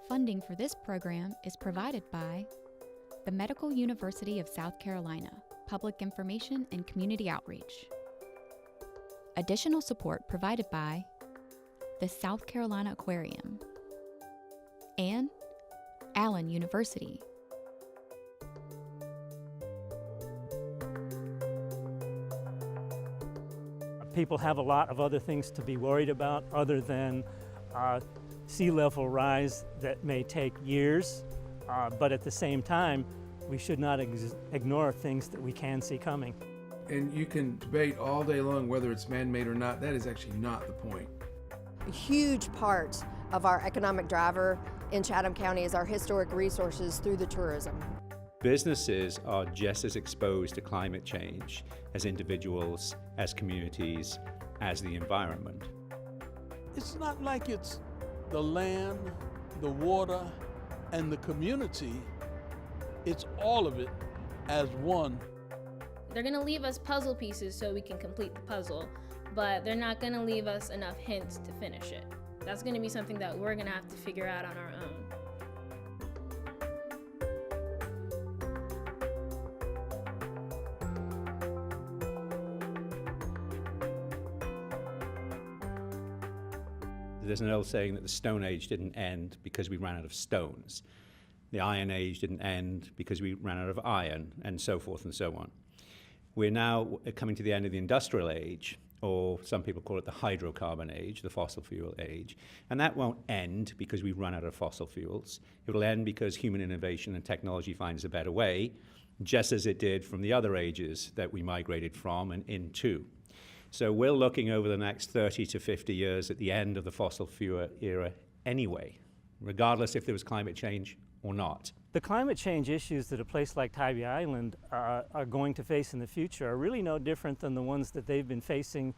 Funding for this program is provided by the Medical University of South Carolina, Public Information and Community Outreach. Additional support provided by the South Carolina Aquarium and Allen University. People have a lot of other things to be worried about other than sea level rise that may take years, but at the same time, we should not ignore things that we can see coming. And you can debate all day long whether it's man-made or not. That is actually not the point. A huge part of our economic driver in Chatham County is our historic resources through the tourism. Businesses are just as exposed to climate change as individuals, as communities, as the environment. It's not like it's the land, the water, and the community. It's all of it as one. They're gonna leave us puzzle pieces so we can complete the puzzle, but they're not gonna leave us enough hints to finish it. That's gonna be something that we're gonna have to figure out on our own. There's an old saying that the Stone Age didn't end because we ran out of stones. The Iron Age didn't end because we ran out of iron, and so forth and so on. We're now coming to the end of the Industrial Age, or some people call it the hydrocarbon age, the fossil fuel age. And that won't end because we've run out of fossil fuels. It will end because human innovation and technology finds a better way, just as it did from the other ages that we migrated from and into. So we're looking over the next 30 to 50 years at the end of the fossil fuel era anyway, regardless if there was climate change or not. The climate change issues that a place like Tybee Island are going to face in the future are really no different than the ones that they've been facing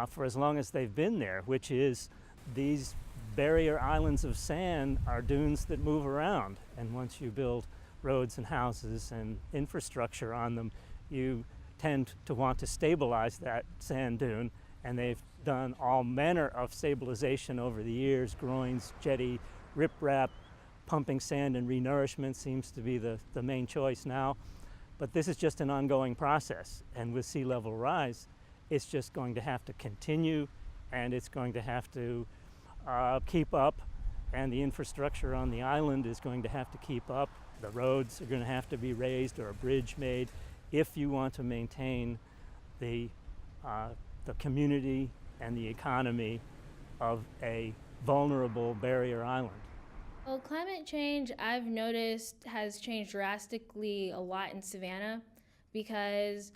for as long as they've been there, which is these barrier islands of sand are dunes that move around. And once you build roads and houses and infrastructure on them, you tend to want to stabilize that sand dune, and they've done all manner of stabilization over the years. Groins, jetty, riprap, pumping sand and renourishment seems to be the main choice now. But this is just an ongoing process, and with sea level rise, it's just going to have to continue, and it's going to have to keep up, and the infrastructure on the island is going to have to keep up. The roads are going to have to be raised or a bridge made if you want to maintain the community and the economy of a vulnerable barrier island. Well, climate change, I've noticed, has changed drastically a lot in Savannah, because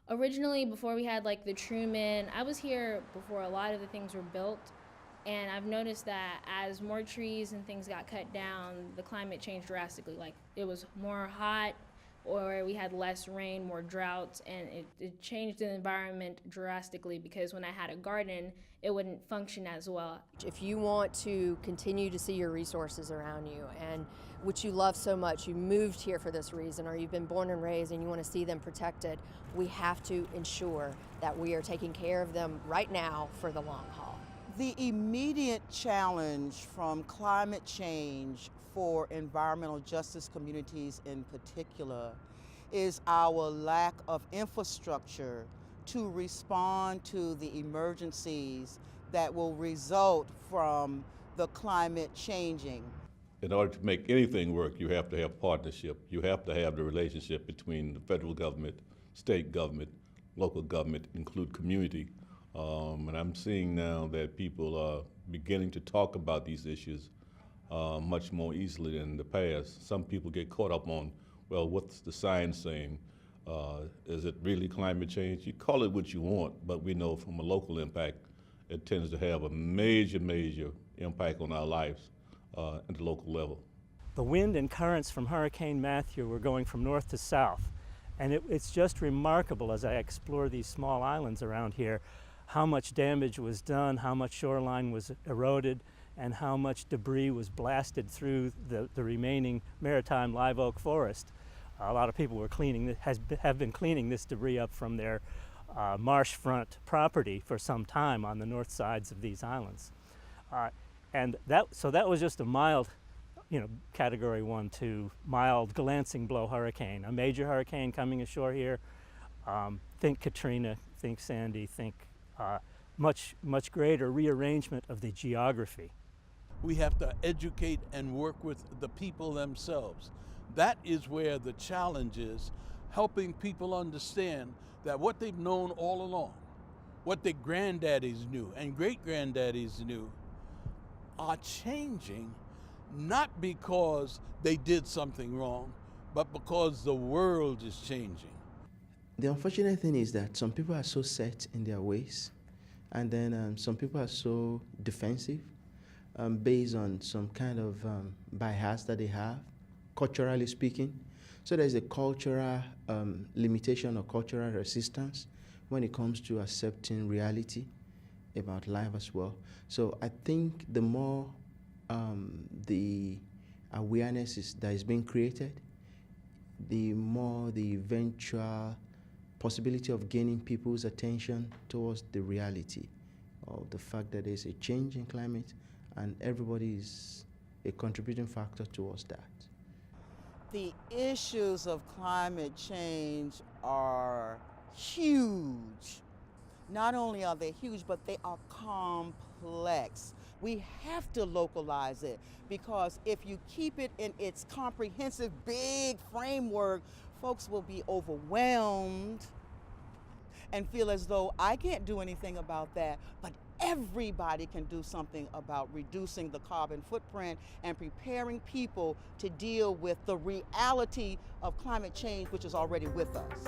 originally, before we had like the Truman, I was here before a lot of the things were built, and I've noticed that as more trees and things got cut down, the climate changed drastically. Like, it was more hot, or we had less rain, more droughts, and it changed the environment drastically, because when I had a garden, it wouldn't function as well. If you want to continue to see your resources around you, and which you love so much, you moved here for this reason, or you've been born and raised and you want to see them protected, we have to ensure that we are taking care of them right now for the long haul. The immediate challenge from climate change for environmental justice communities in particular is our lack of infrastructure to respond to the emergencies that will result from the climate changing. In order to make anything work, you have to have partnership. You have to have the relationship between the federal government, state government, local government, include community. And I'm seeing now that people are beginning to talk about these issues much more easily than in the past. Some people get caught up on, well, what's the science saying? Is it really climate change? You call it what you want, but we know from a local impact, it tends to have a major, major impact on our lives at the local level. The wind and currents from Hurricane Matthew were going from north to south, and it's just remarkable as I explore these small islands around here how much damage was done, how much shoreline was eroded, and how much debris was blasted through the remaining maritime live oak forest. A lot of people were have been cleaning this debris up from their marshfront property for some time on the north sides of these islands. So that was just a mild Category 1 to mild glancing blow hurricane. A major hurricane coming ashore here, think Katrina, think Sandy, think much greater rearrangement of the geography. We have to educate and work with the people themselves. That is where the challenge is, helping people understand that what they've known all along, what their granddaddies knew and great-granddaddies knew, are changing, not because they did something wrong, but because the world is changing. The unfortunate thing is that some people are so set in their ways, and then some people are so defensive based on some kind of bias that they have, culturally speaking. So there's a cultural limitation or cultural resistance when it comes to accepting reality about life as well. So I think the more the awareness that is being created, the more the eventual possibility of gaining people's attention towards the reality of the fact that there's a change in climate and everybody is a contributing factor towards that. The issues of climate change are huge. Not only are they huge, but they are complex. We have to localize it, because if you keep it in its comprehensive big framework, folks will be overwhelmed and feel as though I can't do anything about that, but everybody can do something about reducing the carbon footprint and preparing people to deal with the reality of climate change, which is already with us.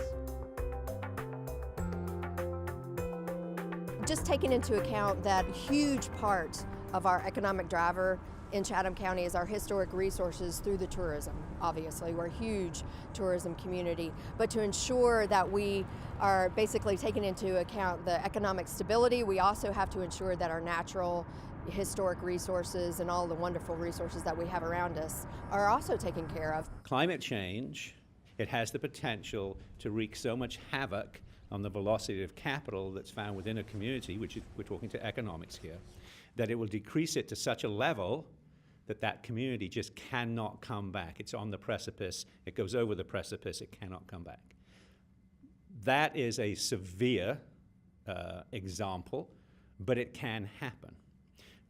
Just taking into account that huge part of our economic driver in Chatham County is our historic resources through the tourism. Obviously, we're a huge tourism community, but to ensure that we are basically taking into account the economic stability, we also have to ensure that our natural historic resources and all the wonderful resources that we have around us are also taken care of. Climate change, it has the potential to wreak so much havoc on the velocity of capital that's found within a community, which is, we're talking to economics here, that it will decrease it to such a level that that community just cannot come back. It's on the precipice. It goes over the precipice. It cannot come back. That is a severe example, but it can happen.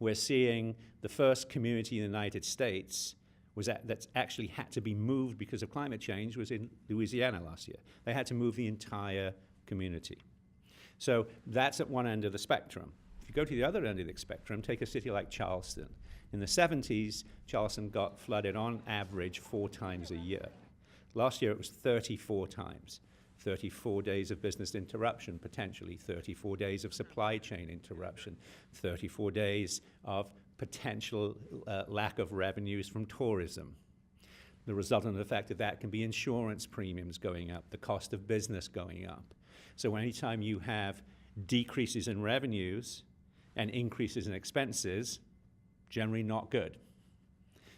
We're seeing the first community in the United States that's actually had to be moved because of climate change was in Louisiana last year. They had to move the entire community. So that's at one end of the spectrum. If you go to the other end of the spectrum, take a city like Charleston. In the 70s, Charleston got flooded on average 4 times a year. Last year it was 34 times. 34 days of business interruption, potentially 34 days of supply chain interruption, 34 days of potential lack of revenues from tourism. The resultant effect of that can be insurance premiums going up, the cost of business going up. So anytime you have decreases in revenues and increases in expenses, generally not good.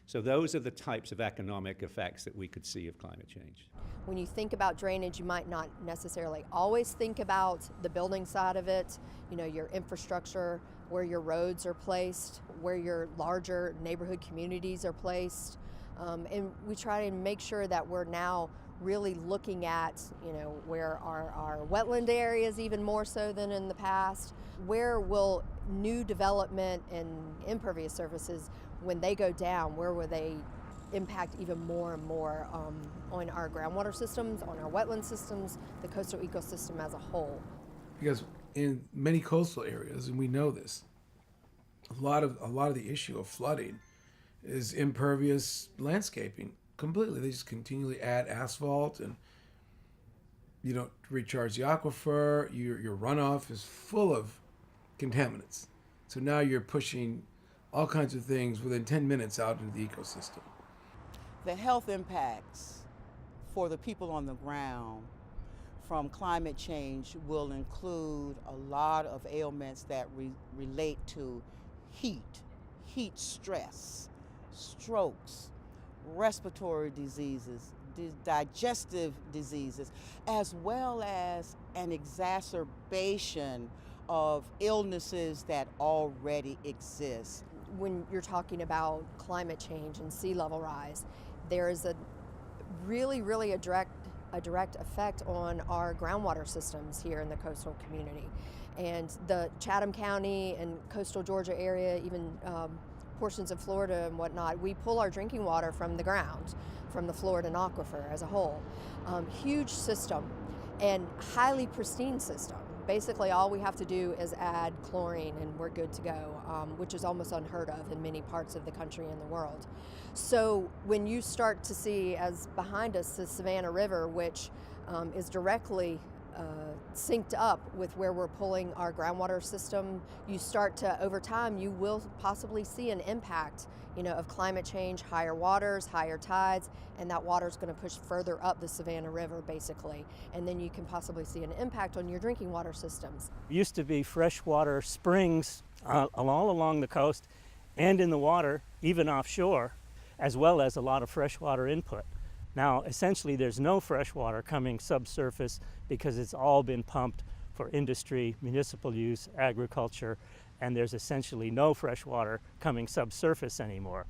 So those are the types of economic effects that we could see of climate change. When you think about drainage, you might not necessarily always think about the building side of it, your infrastructure, where your roads are placed, where your larger neighborhood communities are placed. And we try to make sure that we're now really looking at, where our wetland areas even more so than in the past. Where will new development and impervious surfaces, when they go down, where will they impact even more and more on our groundwater systems, on our wetland systems, the coastal ecosystem as a whole? Because in many coastal areas, and we know this, a lot of the issue of flooding is impervious landscaping. Completely, they just continually add asphalt, and you don't recharge the aquifer. Your runoff is full of contaminants. So now you're pushing all kinds of things within 10 minutes out into the ecosystem. The health impacts for the people on the ground from climate change will include a lot of ailments that relate to heat stress, strokes, respiratory diseases, digestive diseases, as well as an exacerbation of illnesses that already exist. when you're talking about climate change and sea level rise, there is a really a direct effect on our groundwater systems here in the coastal community. And the Chatham County and coastal Georgia area, even portions of Florida and whatnot, we pull our drinking water from the ground, from the Floridan aquifer as a whole. Huge system and highly pristine system. Basically all we have to do is add chlorine and we're good to go, which is almost unheard of in many parts of the country and the world. So when you start to see, as behind us, the Savannah River, which is directly synced up with where we're pulling our groundwater system, you start to, over time, you will possibly see an impact, of climate change, higher waters, higher tides, and that water is going to push further up the Savannah River, basically. And then you can possibly see an impact on your drinking water systems. Used to be freshwater springs all along the coast and in the water, even offshore, as well as a lot of freshwater input. Now, essentially, there's no fresh water coming subsurface because it's all been pumped for industry, municipal use, agriculture, and there's essentially no fresh water coming subsurface anymore.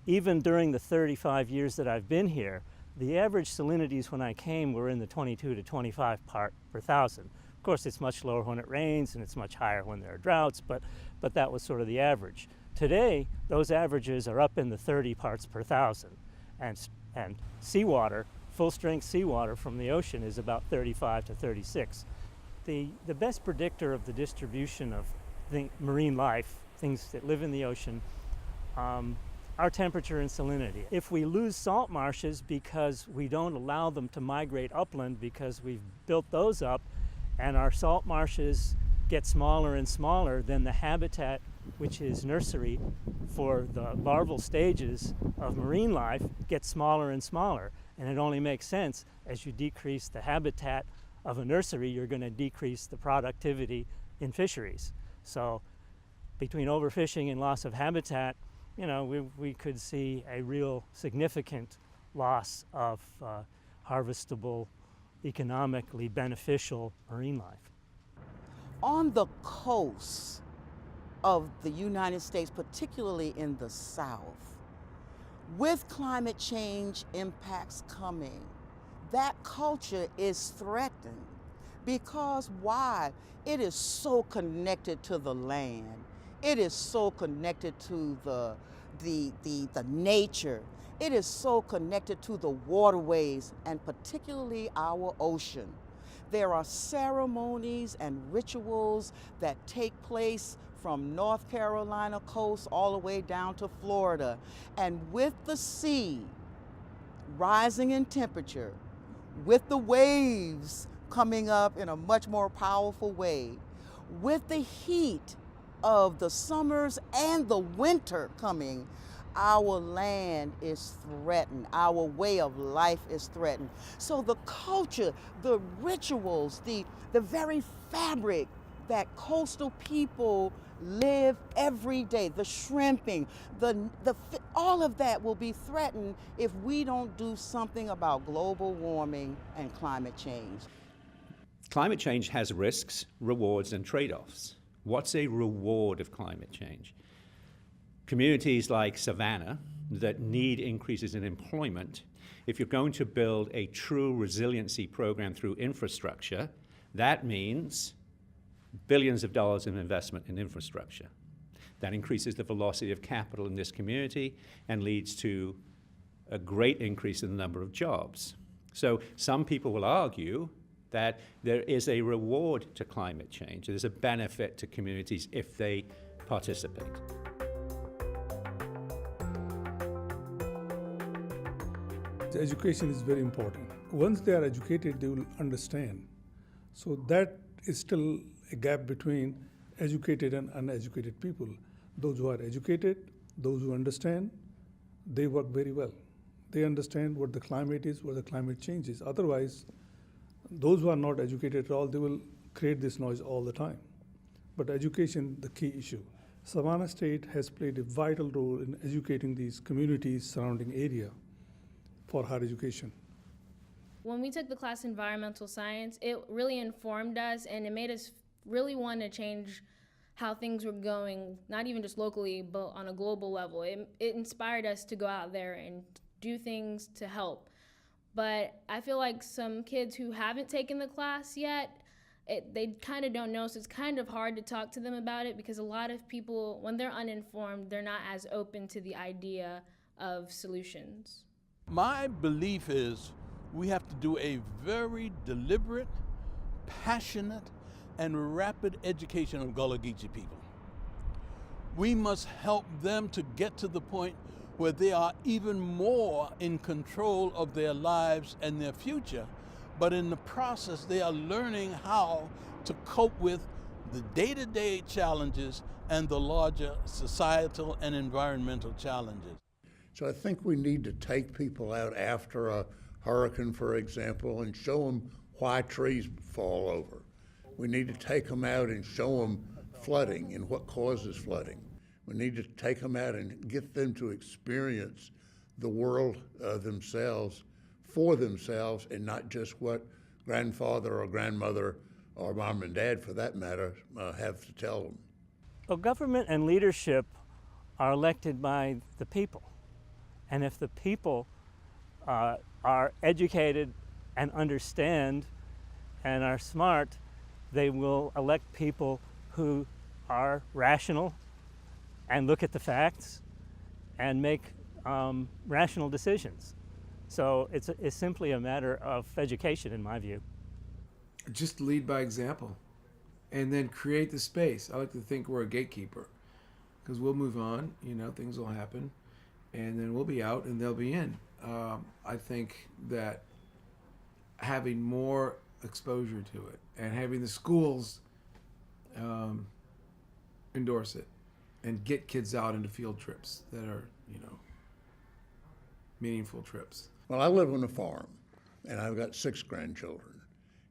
Even during the 35 years that I've been here, the average salinities when I came were in the 22 to 25 part per thousand. Of course, it's much lower when it rains and it's much higher when there are droughts, but that was sort of the average. Today, those averages are up in the 30 parts per thousand, and seawater, full-strength seawater from the ocean is about 35 to 36. The best predictor of the distribution of marine life, things that live in the ocean, are temperature and salinity. If we lose salt marshes because we don't allow them to migrate upland because we've built those up, and our salt marshes get smaller and smaller, then the habitat, which is nursery for the larval stages of marine life, gets smaller and smaller. And it only makes sense, as you decrease the habitat of a nursery, you're going to decrease the productivity in fisheries. So between overfishing and loss of habitat, we could see a real significant loss of harvestable, economically beneficial marine life. On the coast of the United States, particularly in the South, with climate change impacts coming, that culture is threatened. Because why? It is so connected to the land. It is so connected to the nature. It is so connected to the waterways, and particularly our ocean. There are ceremonies and rituals that take place from North Carolina coast all the way down to Florida. And with the sea rising in temperature, with the waves coming up in a much more powerful way, with the heat of the summers and the winter coming, our land is threatened. Our way of life is threatened. So the culture, the rituals, the very fabric that coastal people live every day, the shrimping, all of that will be threatened if we don't do something about global warming and climate change. Climate change has risks, rewards, and trade-offs. What's a reward of climate change? Communities like Savannah that need increases in employment, if you're going to build a true resiliency program through infrastructure, that means billions of dollars in investment in infrastructure. That increases the velocity of capital in this community and leads to a great increase in the number of jobs. So some people will argue that there is a reward to climate change. There's a benefit to communities if they participate. Education is very important. Once they are educated, they will understand. So that is still a gap between educated and uneducated people. Those who are educated, those who understand, they work very well. They understand what the climate is, what the climate change is. Otherwise, those who are not educated at all, they will create this noise all the time. But education, the key issue. Savannah State has played a vital role in educating these communities surrounding area for higher education. When we took the class Environmental Science, it really informed us and it made us really want to change how things were going, not even just locally, but on a global level. It inspired us to go out there and do things to help. But I feel like some kids who haven't taken the class yet, they kind of don't know, so it's kind of hard to talk to them about it, because a lot of people, when they're uninformed, they're not as open to the idea of solutions. My belief is we have to do a very deliberate, passionate, and rapid education of Gullah Geechee people. We must help them to get to the point where they are even more in control of their lives and their future, but in the process they are learning how to cope with the day-to-day challenges and the larger societal and environmental challenges. So I think we need to take people out after a hurricane, for example, and show them why trees fall over. We need to take them out and show them flooding and what causes flooding. We need to take them out and get them to experience the world themselves, for themselves, and not just what grandfather or grandmother or mom and dad, for that matter, have to tell them. Well, government and leadership are elected by the people. And if the people are educated and understand and are smart, they will elect people who are rational and look at the facts and make rational decisions. So it's simply a matter of education, in my view. Just lead by example and then create the space. I like to think we're a gatekeeper, because we'll move on, things will happen, and then we'll be out and they'll be in. I think that having more exposure to it and having the schools endorse it and get kids out into field trips that are, meaningful trips. Well, I live on a farm, and I've got 6 grandchildren.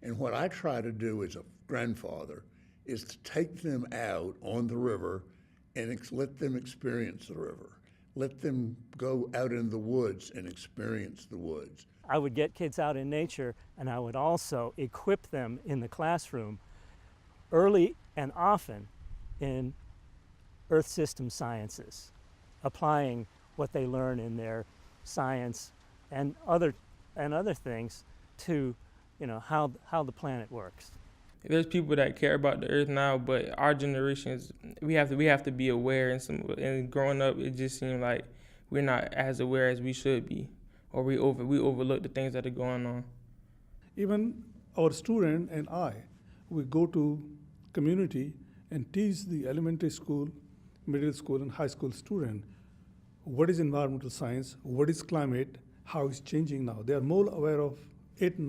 And what I try to do as a grandfather is to take them out on the river and let them experience the river. Let them go out in the woods and experience the woods. I would get kids out in nature, and I would also equip them in the classroom early and often in earth system sciences, applying what they learn in their science and other things to how the planet works. There's people that care about the earth now, but our generations, we have to be aware. And growing up, it just seemed like we're not as aware as we should be, or we overlook the things that are going on. Even our student and we go to community and teach the elementary school, middle school, and high school student what is environmental science, what is climate, how it's changing now. They are more aware of it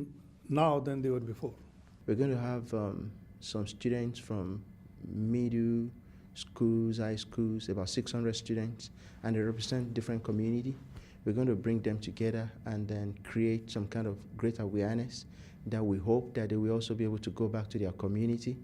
now than they were before. We're going to have some students from middle schools, high schools, about 600 students, and they represent different community. We're going to bring them together and then create some kind of great awareness that we hope that they will also be able to go back to their community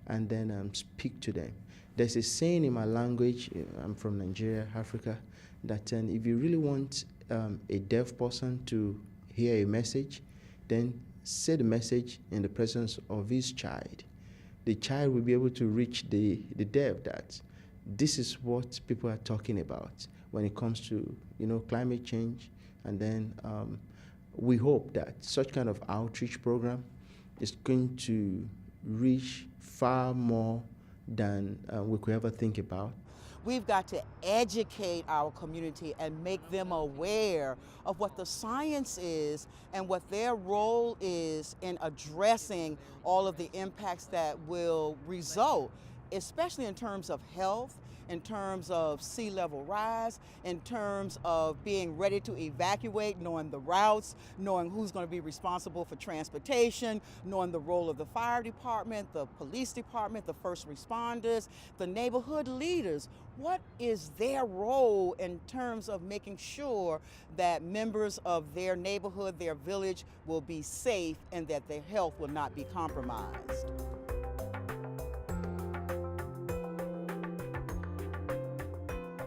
and then speak to them. There's a saying in my language, I'm from Nigeria, Africa, that if you really want a deaf person to hear a message, then say the message in the presence of his child. The child will be able to reach the deaf that this is what people are talking about when it comes to climate change. And then we hope that such kind of outreach program is going to reach far more than we could ever think about. We've got to educate our community and make them aware of what the science is and what their role is in addressing all of the impacts that will result, especially in terms of health, in terms of sea level rise, in terms of being ready to evacuate, knowing the routes, knowing who's going to be responsible for transportation, knowing the role of the fire department, the police department, the first responders, the neighborhood leaders. What is their role in terms of making sure that members of their neighborhood, their village will be safe and that their health will not be compromised?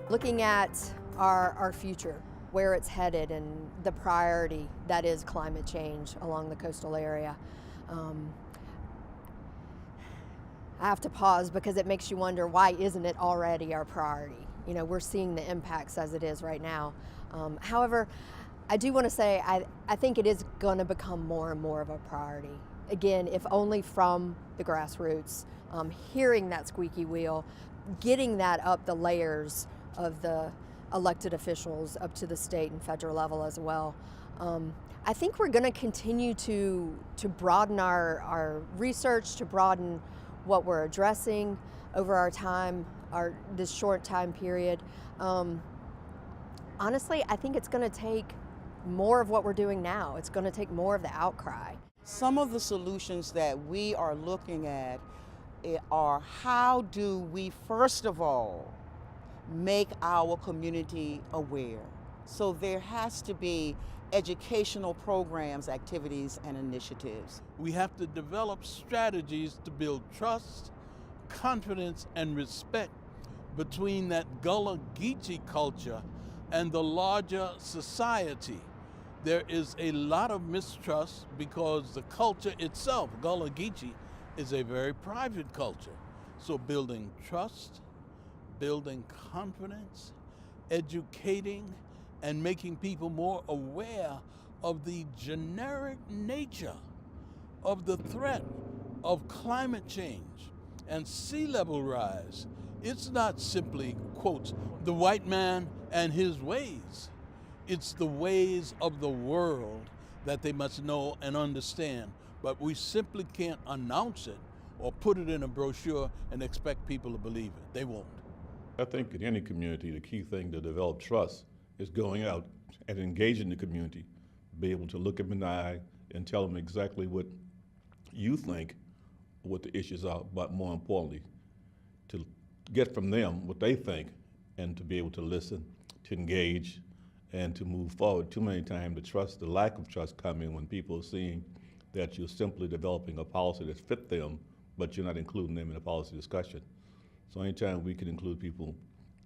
Looking at our future, where it's headed, and the priority that is climate change along the coastal area. I have to pause because it makes you wonder, why isn't it already our priority? You know, we're seeing the impacts as it is right now. However, I do want to say I think it is going to become more and more of a priority. Again, if only from the grassroots, hearing that squeaky wheel, getting that up the layers of the elected officials up to the state and federal level as well. I think we're going to continue to broaden our research, to broaden what we're addressing over our time, this short time period. Honestly, I think it's going to take more of what we're doing now. It's going to take more of the outcry. Some of the solutions that we are looking at are, how do we, first of all, make our community aware? So there has to be educational programs, activities, and initiatives. We have to develop strategies to build trust, confidence, and respect between that Gullah Geechee culture and the larger society. There is a lot of mistrust because the culture itself, Gullah Geechee, is a very private culture. So building trust, building confidence, educating, and making people more aware of the generic nature of the threat of climate change and sea level rise. It's not simply, quote, the white man and his ways. It's the ways of the world that they must know and understand. But we simply can't announce it or put it in a brochure and expect people to believe it. They won't. I think in any community, the key thing to develop trust is going out and engaging the community, be able to look them in the eye and tell them exactly what you think, what the issues are, but more importantly, to get from them what they think and to be able to listen, to engage, and to move forward. Too many times the lack of trust come in when people are seeing that you're simply developing a policy that fit them, but you're not including them in a policy discussion. So anytime we can include people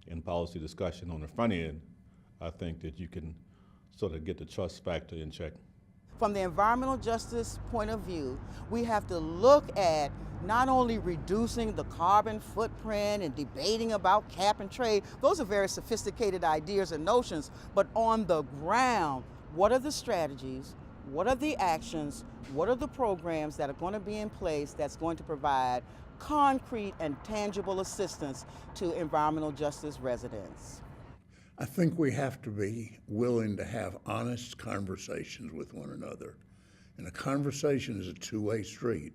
in policy discussion on the front end, I think that you can sort of get the trust factor in check. From the environmental justice point of view, we have to look at not only reducing the carbon footprint and debating about cap and trade. Those are very sophisticated ideas and notions, but on the ground, what are the strategies? What are the actions? What are the programs that are going to be in place that's going to provide concrete and tangible assistance to environmental justice residents? I think we have to be willing to have honest conversations with one another. And a conversation is a two-way street.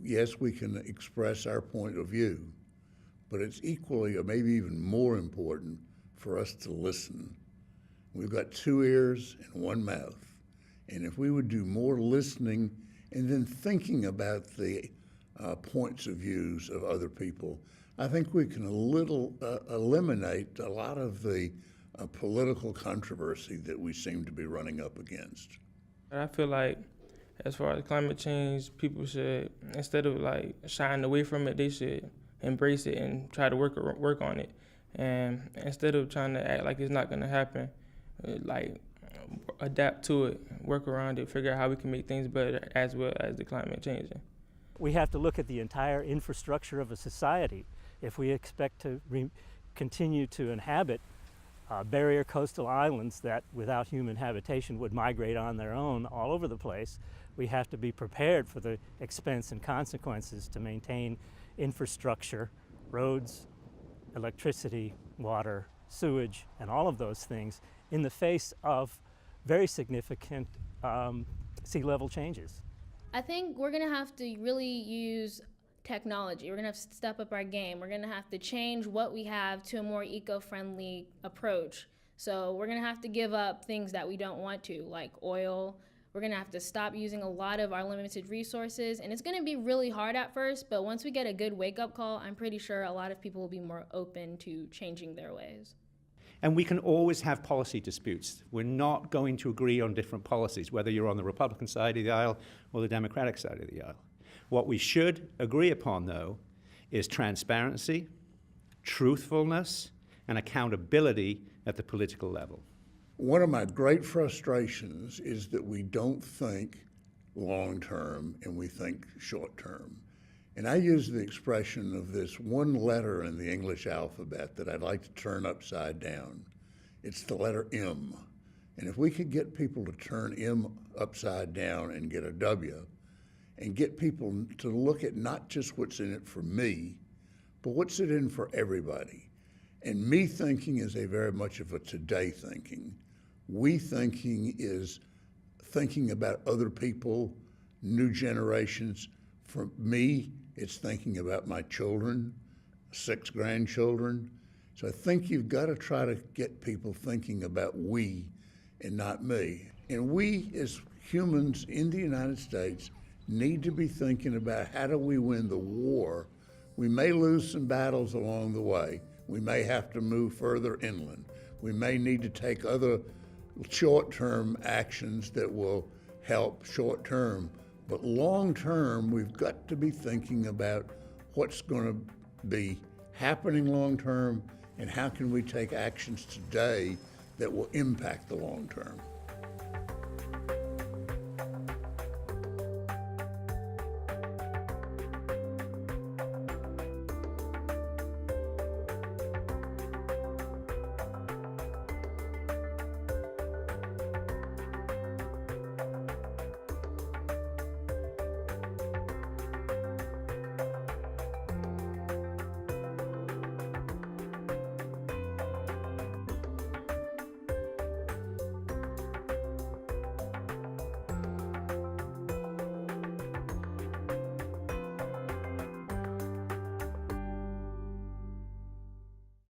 Yes, we can express our point of view, but it's equally or maybe even more important for us to listen. We've got two ears and one mouth. And if we would do more listening and then thinking about the points of views of other people, I think we can eliminate a lot of the political controversy that we seem to be running up against. I feel like as far as climate change, people should, instead of like shying away from it, they should embrace it and try to work on it. And instead of trying to act like it's not gonna happen, like adapt to it, work around it, figure out how we can make things better as well as the climate changing. We have to look at the entire infrastructure of a society. If we expect to continue to inhabit barrier coastal islands that without human habitation would migrate on their own all over the place, we have to be prepared for the expense and consequences to maintain infrastructure, roads, electricity, water, sewage, and all of those things in the face of very significant sea level changes. I think we're gonna have to really use technology. We're gonna have to step up our game. We're gonna have to change what we have to a more eco-friendly approach. So we're gonna have to give up things that we don't want to, like oil. We're gonna have to stop using a lot of our limited resources. And it's gonna be really hard at first, but once we get a good wake-up call, I'm pretty sure a lot of people will be more open to changing their ways. And we can always have policy disputes. We're not going to agree on different policies, whether you're on the Republican side of the aisle or the Democratic side of the aisle. What we should agree upon, though, is transparency, truthfulness, and accountability at the political level. One of my great frustrations is that we don't think long-term and we think short-term. And I use the expression of this one letter in the English alphabet that I'd like to turn upside down. It's the letter M. And if we could get people to turn M upside down and get a W, and get people to look at not just what's in it for me, but what's it in for everybody. And me thinking is a very much of a today thinking. We thinking is thinking about other people, new generations. For me, it's thinking about my children, 6 grandchildren. So I think you've got to try to get people thinking about we and not me. And we as humans in the United States need to be thinking about how do we win the war. We may lose some battles along the way. We may have to move further inland. We may need to take other short-term actions that will help short-term. But long-term, we've got to be thinking about what's going to be happening long-term and how can we take actions today that will impact the long-term.